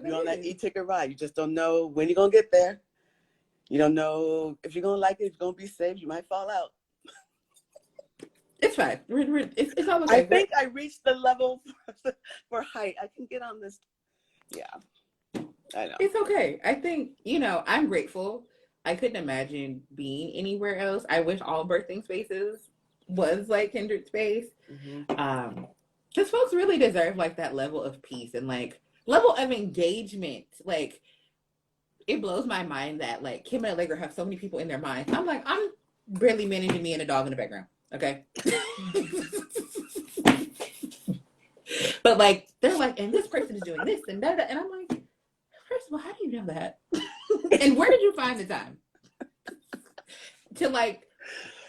you're on that e-ticket ride. You just don't know when you're going to get there. You don't know if you're going to like it, if you're going to be safe. You might fall out. It's fine. It's all okay. I think I reached the level for height. I can get on this. Yeah, I know. It's okay. I think, you know, I'm grateful. I couldn't imagine being anywhere else. I wish all birthing spaces was like Kindred Space. Because folks really deserve like that level of peace and like level of engagement. Like, it blows my mind that like Kim and Allegra have so many people in their minds. I'm like, I'm barely managing me and a dog in the background. Okay. But like, they're like, and this person is doing this and that. And I'm like, first of all, how do you know that? And where did you find the time to like,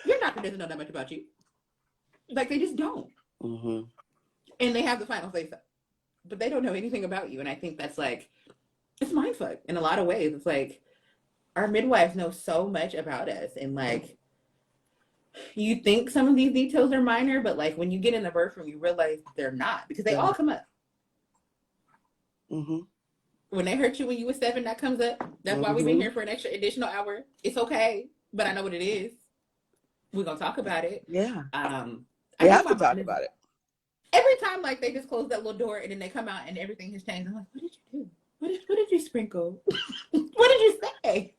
your doctor doesn't know that much about you. Like, they just don't. And they have the final say so, but they don't know anything about you. And I think that's like, it's mindfuck in a lot of ways. It's like, our midwives know so much about us, and like, you think some of these details are minor, but like when you get in the birth room, you realize they're not, because they all come up. When they hurt you when you were 7, that comes up. That's why we've been here for an extra additional hour. It's okay, but I know what it is. We're gonna talk about it. Yeah. I We guess have to talk about it. Every time, like, they just close that little door and then they come out and everything has changed. I'm like, what did you do? What did you sprinkle? What did you say?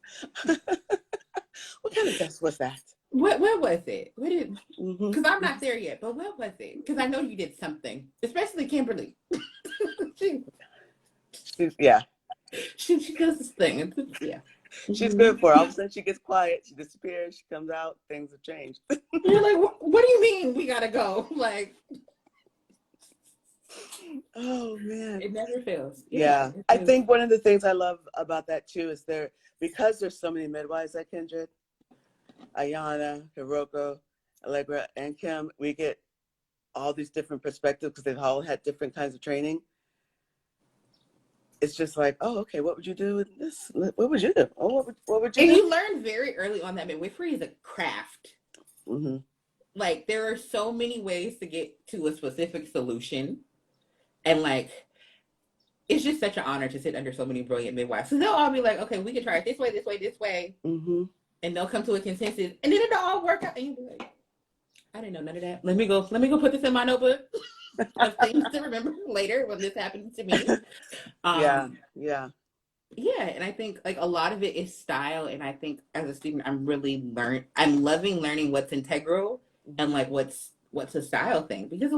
What kind of dust was that? What was it? What did? Because I'm not there yet, but what was it? Because I know you did something, especially Kimberly. Yeah. She does this thing. Yeah. She's good for it. All of a sudden she gets quiet, she disappears, she comes out, things have changed. You're like, what do you mean we gotta go? Like, oh man. It never fails. Yeah. I think one of the things I love about that too is because there's so many midwives at Kindred, Ayana, Hiroko, Allegra, and Kim, we get all these different perspectives because they've all had different kinds of training. It's just like, oh, okay, what would you do with this? What would you do? Oh, what would you do? And you learn very early on that midwifery is a craft. Like, there are so many ways to get to a specific solution. And, like, it's just such an honor to sit under so many brilliant midwives. So they'll all be like, okay, we can try it this way, this way, this way. And they'll come to a consensus. And then it'll all work out. And you'll be like, I didn't know none of that. Let me go put this in my notebook of things to remember later when this happens to me. Yeah. And I think, like, a lot of it is style. And I think as a student, I'm loving learning what's integral and, like, what's a style thing. Because,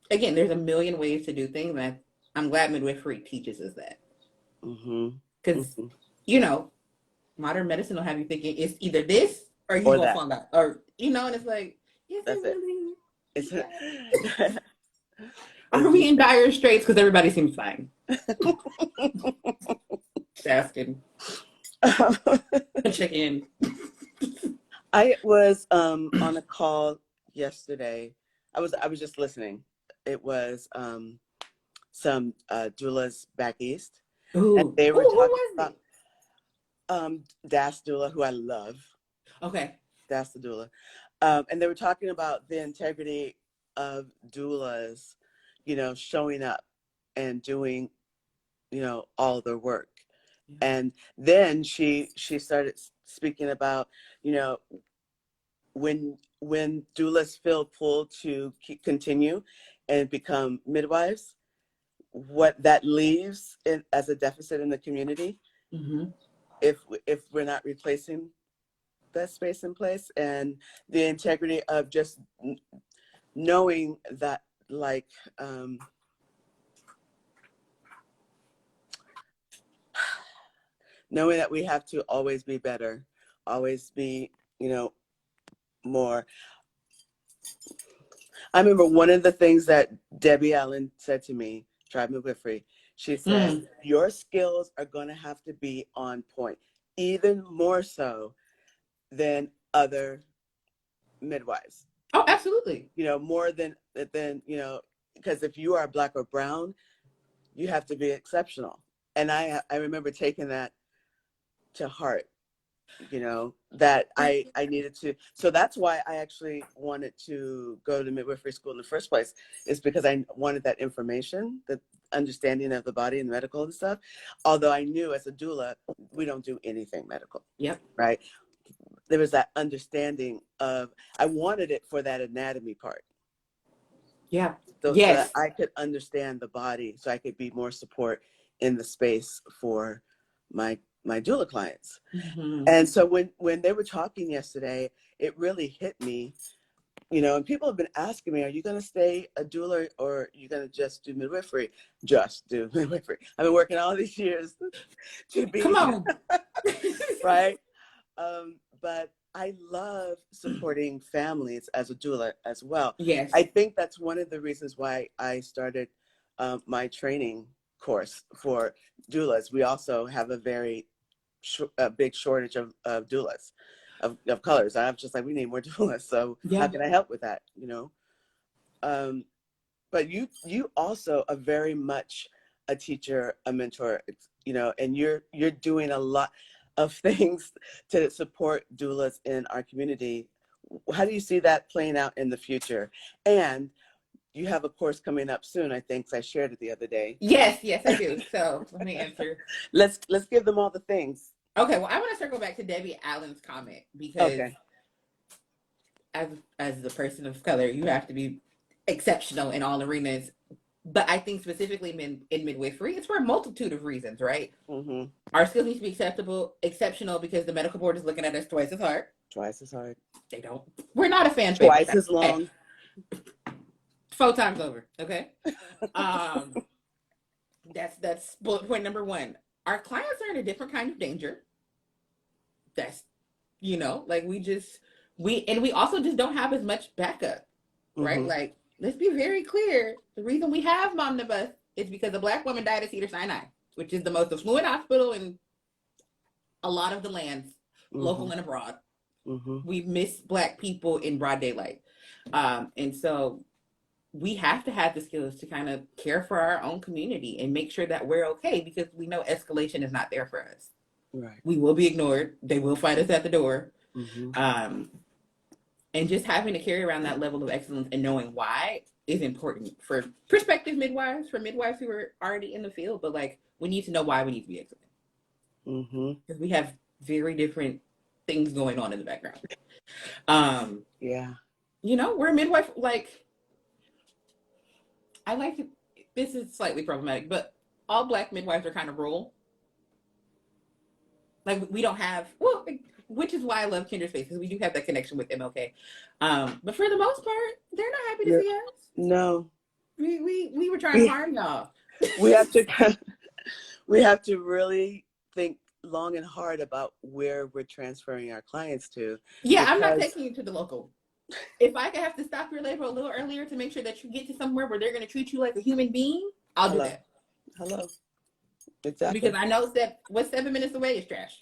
again, there's a million ways to do things. And I'm glad midwifery teaches us that. Because, you know, modern medicine will have you thinking it's either this or you gonna find out. Or, you know, and it's like, yes, that's it. Are we in dire straits? Because everybody seems fine. Just asking. Check in. I was on a call yesterday. I was just listening. It was some doulas back east. Ooh. And they were talking about Das Doula, who I love. Okay. Das the doula. And they were talking about the integrity of doulas, you know, showing up and doing, you know, all their work. And then she started speaking about, you know, when doulas feel pulled to continue and become midwives, what that leaves as a deficit in the community, if we're not replacing that space in place, and the integrity of just knowing that, like, knowing that we have to always be better, always be, you know, more. I remember one of the things that Debbie Allen said to me, Tribe Midwifery, she said, your skills are going to have to be on point, even more so than other midwives. Oh, absolutely. You know, more than, you know, because if you are Black or brown, you have to be exceptional. And I remember taking that to heart, you know, that I needed to. So that's why I actually wanted to go to midwifery school in the first place, is because I wanted that information, the understanding of the body and medical and stuff. Although I knew as a doula, we don't do anything medical. Yep. Right. There was that understanding of, I wanted it for that anatomy part. Yeah. So that I could understand the body, so I could be more support in the space for my doula clients. And so when they were talking yesterday, it really hit me, you know, and people have been asking me, are you going to stay a doula or are you going to just do midwifery? Just do midwifery. I've been working all these years to be. Come on. Right. But I love supporting families as a doula as well. Yes. I think that's one of the reasons why I started my training course for doulas. We also have a very big shortage of doulas, of colors. I'm just like, we need more doulas. So how can I help with that? You know, but you also are very much a teacher, a mentor, you know, and you're doing a lot of things to support doulas in our community. How do you see that playing out in the future? And you have a course coming up soon, I think, 'cause I shared it the other day. Yes, I do. So let me answer. Let's give them all the things. Okay, well, I want to circle back to Debbie Allen's comment because Okay. as the person of color, you have to be exceptional in all arenas. But I think specifically in midwifery, it's for a multitude of reasons, right? Mm-hmm. Our skills need to be exceptional because the medical board is looking at us twice as hard. Twice as hard. They don't. We're not a fan favorite. Twice as long. Hey, 4 times over. Okay. That's bullet point number 1. Our clients are in a different kind of danger. That's, like we also just don't have as much backup, right? Mm-hmm. Like, let's be very clear. The reason we have Momnibus is because a Black woman died at Cedars-Sinai, which is the most affluent hospital in a lot of the lands, Mm-hmm. local and abroad. Mm-hmm. We miss Black people in broad daylight. And so we have to have the skills to kind of care for our own community and make sure that we're okay, because we know escalation is not there for us. Right. We will be ignored. They will fight us at the door. Mm-hmm. And just having to carry around that level of excellence and knowing why is important for prospective midwives, for midwives who are already in the field. But like, we need to know why we need to be excellent. Mm-hmm. Because we have very different things going on in the background. Yeah. We're a midwife. Like, this is slightly problematic, but all Black midwives are kind of rural. Like, we don't have, which is why I love Kindred Space, because we do have that connection with MLK. But for the most part, they're not happy to see us. No. We were trying to harm y'all. We have to really think long and hard about where we're transferring our clients to. Yeah, I'm not taking you to the local. If I have to stop your labor a little earlier to make sure that you get to somewhere where they're going to treat you like a human being, I'll do that. Hello. Exactly. Because I know that what's 7 minutes away is trash.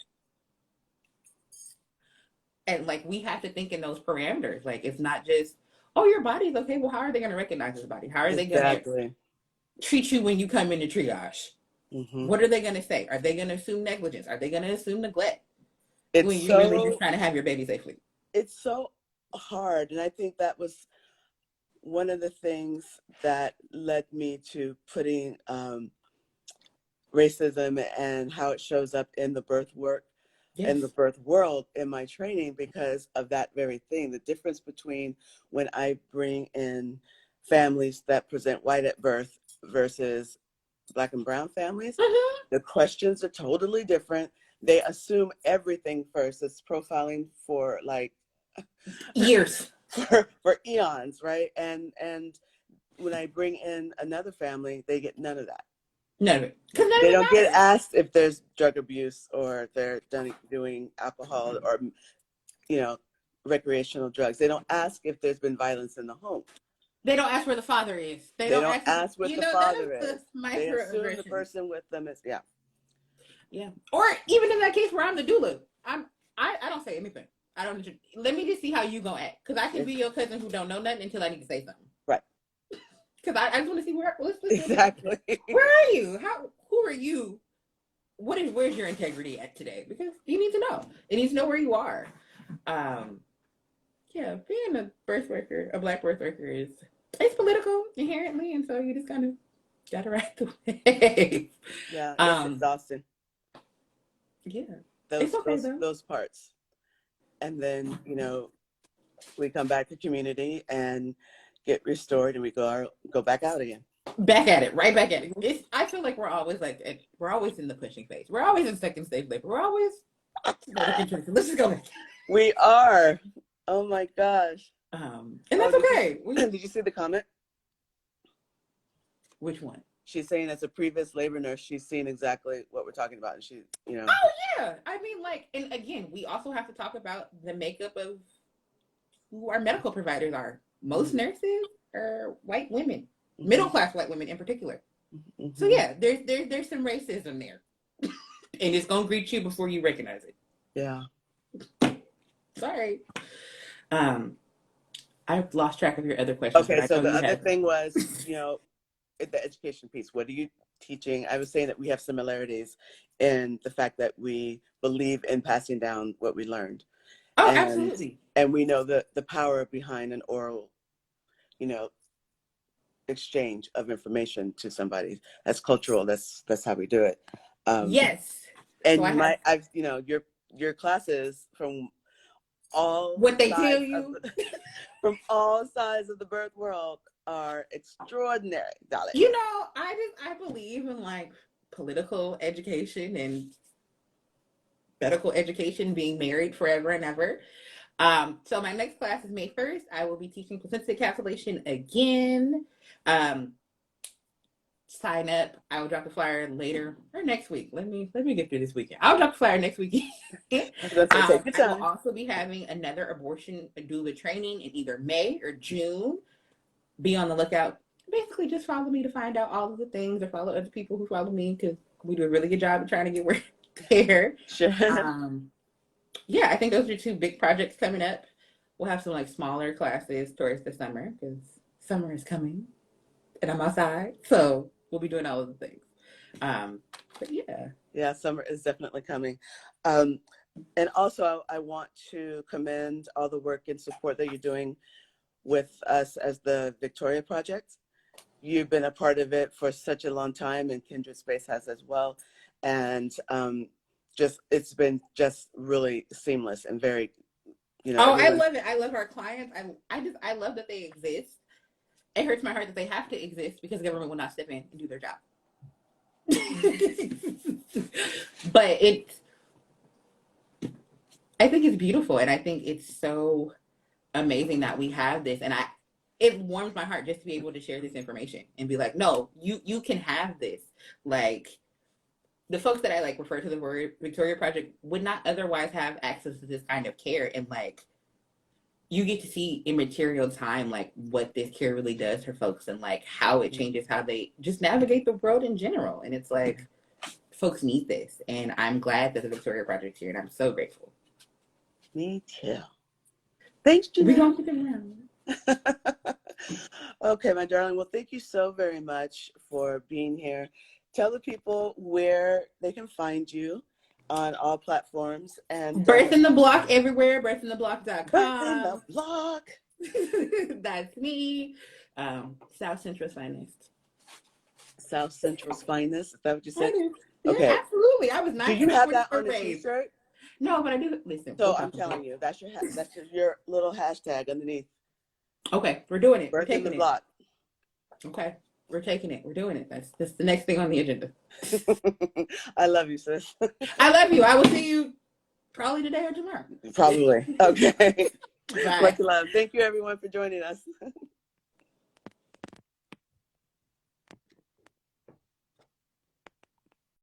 And like, we have to think in those parameters. Like, it's not just, your body's okay. Well, how are they going to recognize this body? How are they going to treat you when you come into triage? Mm-hmm. What are they going to say? Are they going to assume negligence? Are they going to assume neglect? When you're really just trying to have your baby safely. It's so hard. And I think that was one of the things that led me to putting racism and how it shows up in the birth work and the birth world in my training, because of that very thing. The difference between when I bring in families that present white at birth versus Black and brown families, the questions are totally different. They assume everything first. It's profiling for like years, for eons, right? And when I bring in another family, they get none of that. None of it. They don't get asked if there's drug abuse or if they're doing alcohol or, recreational drugs. They don't ask if there's been violence in the home. They don't ask where the father is. They don't ask where the father is. They assume the person with them is, yeah. Or even in that case where I'm the doula, I don't say anything. I don't. Let me just see how you gonna act, because I can be your cousin who don't know nothing until I need to say something. Right. Because I just want to see exactly. Where are you? Who are you? Where's your integrity at today? Because you need to know. It needs to know where you are. Being a birth worker, a Black birth worker, it's political inherently, and so you just kind of gotta ride the wave. Yeah, it's exhausting. Yeah, those parts, and then we come back to community and get restored, and we go back out again. Back at it, right back at it. I feel like we're always in the pushing phase. We're always in second stage labor. We're always let's just go back. We are. Oh my gosh. And that's okay. Did you see the comment? Which one? She's saying as a previous labor nurse, she's seen exactly what we're talking about, and she, Oh yeah. I mean, and again, we also have to talk about the makeup of who our medical providers are. Most nurses are white women, middle class white women in particular. So yeah, there's some racism there, and it's gonna greet you before you recognize it. Yeah. Sorry. I've lost track of your other question. Okay, so the other thing was, the education piece. What are you teaching? I was saying that we have similarities in the fact that we believe in passing down what we learned. Oh, absolutely. And we know the power behind an oral, exchange of information to somebody. That's cultural. That's how we do it. Yes. So I And have I've your classes from all what they tell sides of you. from all sides of the birth world are extraordinary, darling. You know, I believe in like political education and medical education being married forever and ever. So my next class is May 1st. I will be teaching placenta encapsulation again. Sign up. I will drop the flyer later or next week. Let me get through this weekend. I'll drop the flyer next weekend. I was gonna say, take your I will time. also be having another abortion doula training in either May or June. Be on the lookout. Basically, just follow me to find out all of the things, or follow other people who follow me, because we do a really good job of trying to get word there. Sure. Yeah, I think those are two big projects coming up. We'll have some like smaller classes towards the summer, because summer is coming and I'm outside, so we'll be doing all of the things. But yeah, summer is definitely coming. And also, I want to commend all the work and support that you're doing with us as the Victoria Project. You've been a part of it for such a long time, and Kindred Space has as well. And it's been just really seamless and very, I love it. I love our clients. I love that they exist. It hurts my heart that they have to exist because government will not step in and do their job. But I think it's beautiful, and I think it's so amazing that we have this, and it warms my heart just to be able to share this information and be like, no, you can have this. Like, the folks that I like refer to the Victoria Project would not otherwise have access to this kind of care, and like, you get to see in material time like what this care really does for folks, and like how it changes how they just navigate the world in general. And it's like, folks need this, and I'm glad that the Victoria Project's here, and I'm so grateful. Me too. Thanks, Janelle. We don't get around. Okay, my darling. Well, thank you so very much for being here. Tell the people where they can find you on all platforms. And Birth in the Block everywhere. Birthintheblock.com. Birth in the Block. That's me. South Central's finest. South Central's finest. Is that what you said? Yeah, Okay. absolutely. I was not. Do you have that on a t-shirt? No, but I do. Listen. So I'm telling you, that's your little hashtag underneath. Okay, we're doing it. Birth in the Block. Okay, we're taking it. We're doing it. That's the next thing on the agenda. I love you, sis. I love you. I will see you probably today or tomorrow. Probably. Okay. Bye. Much love. Thank you, everyone, for joining us.